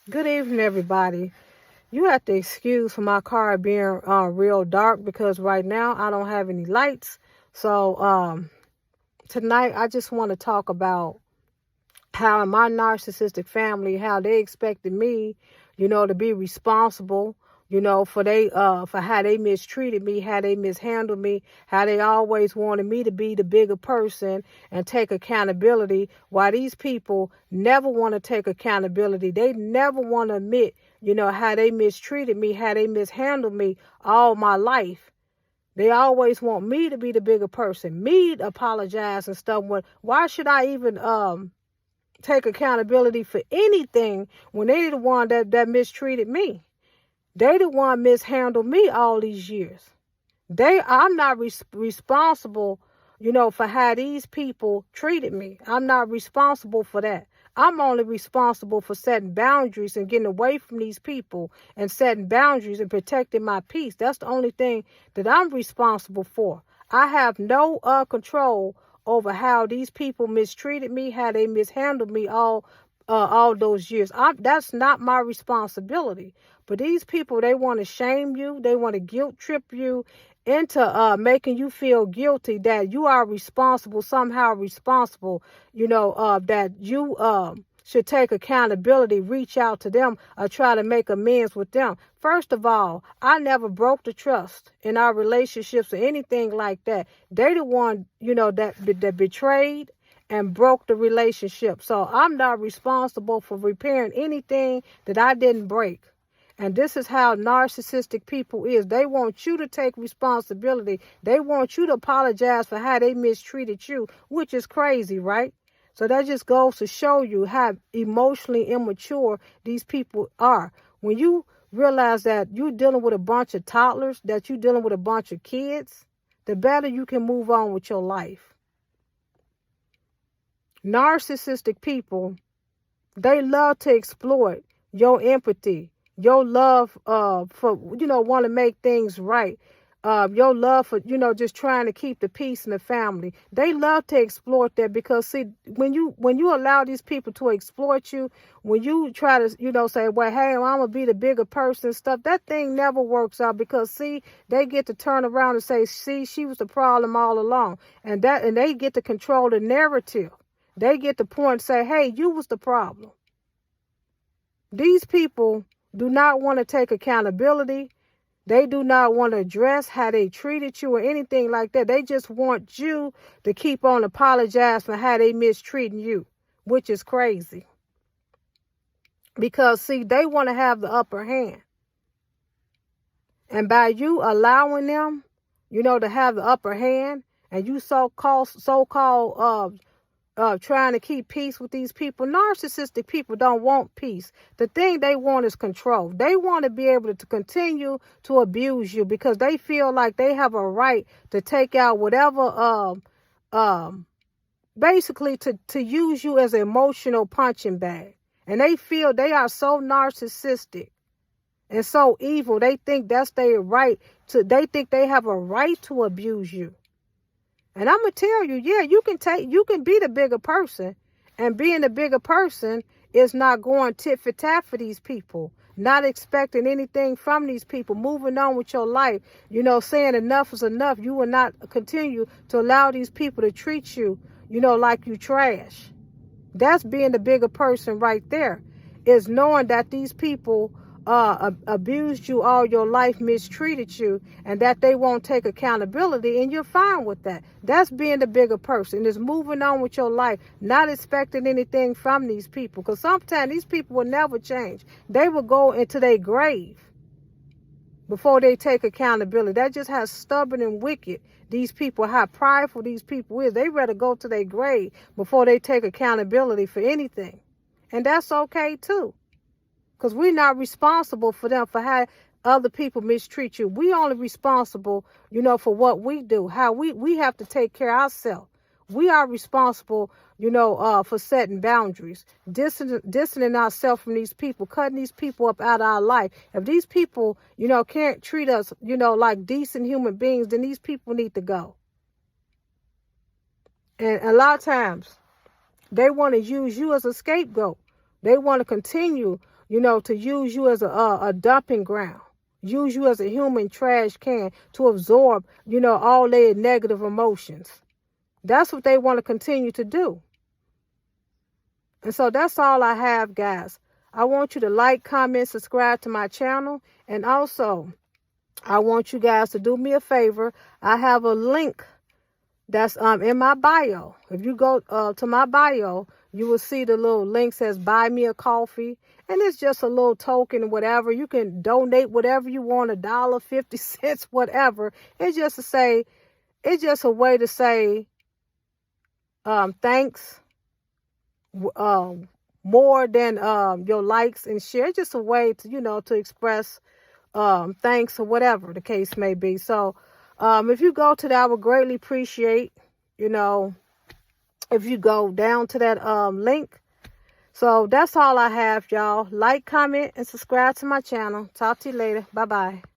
Good evening, everybody. You have to excuse for my car being real dark because right now I don't have any lights. So tonight I just want to talk about how my narcissistic family, how they expected me, to be responsible, for how they mistreated me, how they mishandled me, how they always wanted me to be the bigger person and take accountability, while these people never want to take accountability. They never want to admit, how they mistreated me, how they mishandled me all my life. They always want me to be the bigger person, me to apologize and stuff. Why should I even take accountability for anything when they the one that mistreated me? They the one mishandled me all these years. I'm not responsible, for how these people treated me. I'm not responsible for that. I'm only responsible for setting boundaries and getting away from these people and setting boundaries and protecting my peace. That's the only thing that I'm responsible for. I have no control over how these people mistreated me, how they mishandled me all those years. That's not my responsibility. But these people, they want to shame you. They want to guilt trip you into making you feel guilty that you are responsible, somehow responsible, that you should take accountability, reach out to them, or try to make amends with them. First of all, I never broke the trust in our relationships or anything like that. They the one, that betrayed and broke the relationship. So I'm not responsible for repairing anything that I didn't break. And this is how narcissistic people is. They want you to take responsibility. They want you to apologize for how they mistreated you, which is crazy, right? So that just goes to show you how emotionally immature these people are. When you realize that you're dealing with a bunch of toddlers, that you're dealing with a bunch of kids, the better you can move on with your life. Narcissistic people, they love to exploit your empathy, your love for, want to make things right, your love for, just trying to keep the peace in the family. They love to exploit that because, see, when you allow these people to exploit you, when you try to, say, well, hey, I'm going to be the bigger person and stuff, that thing never works out because, see, they get to turn around and say, see, she was the problem all along. And they get to control the narrative. They get the point and say, hey, you was the problem. These people do not want to take accountability. They do not want to address how they treated you or anything like that. They just want you to keep on apologizing for how they mistreating you, which is crazy. Because, see, they want to have the upper hand. And by you allowing them, to have the upper hand, and you so-called trying to keep peace with these people. Narcissistic people don't want peace. The thing they want is control. They want to be able to continue to abuse you because they feel like they have a right to take out whatever, basically to use you as an emotional punching bag. And they feel they are so narcissistic and so evil. They think that's their right they think they have a right to abuse you. And I'm going to tell you, yeah, you can be the bigger person. And being the bigger person is not going tit for tat for these people. Not expecting anything from these people. Moving on with your life. Saying enough is enough. You will not continue to allow these people to treat you, like you trash. That's being the bigger person right there. Is knowing that these people abused you all your life, mistreated you, and that they won't take accountability, and you're fine with that. That's being the bigger person, is moving on with your life, not expecting anything from these people, because sometimes these people will never change. They will go into their grave before they take accountability. That just how stubborn and wicked these people, how prideful these people is. They rather go to their grave before they take accountability for anything. And that's okay too. Because we're not responsible for them, for how other people mistreat you. We only responsible, for what we do, how we have to take care of ourselves. We are responsible, for setting boundaries, distancing ourselves from these people, cutting these people up out of our life. If these people, can't treat us, like decent human beings, then these people need to go. And a lot of times, they want to use you as a scapegoat. They want to continue, you know, to use you as a dumping ground, use you as a human trash can to absorb, you know, all their negative emotions. That's what they want to continue to do. And so that's all I have, guys. I want you to like, comment, subscribe to my channel. And also, I want you guys to do me a favor. I have a link that's in my bio. If you go to my bio, you will see the little link says buy me a coffee. And it's just a little token, whatever. You can donate whatever you want, $1, 50 cents, whatever. It's just to say, it's just a way to say thanks. More than your likes and share. It's just a way to, you know, to express thanks or whatever the case may be. So if you go to that, I would greatly appreciate, you know, if you go down to that link. So that's all I have, y'all. Like, comment, and subscribe to my channel. Talk to you later. Bye-bye.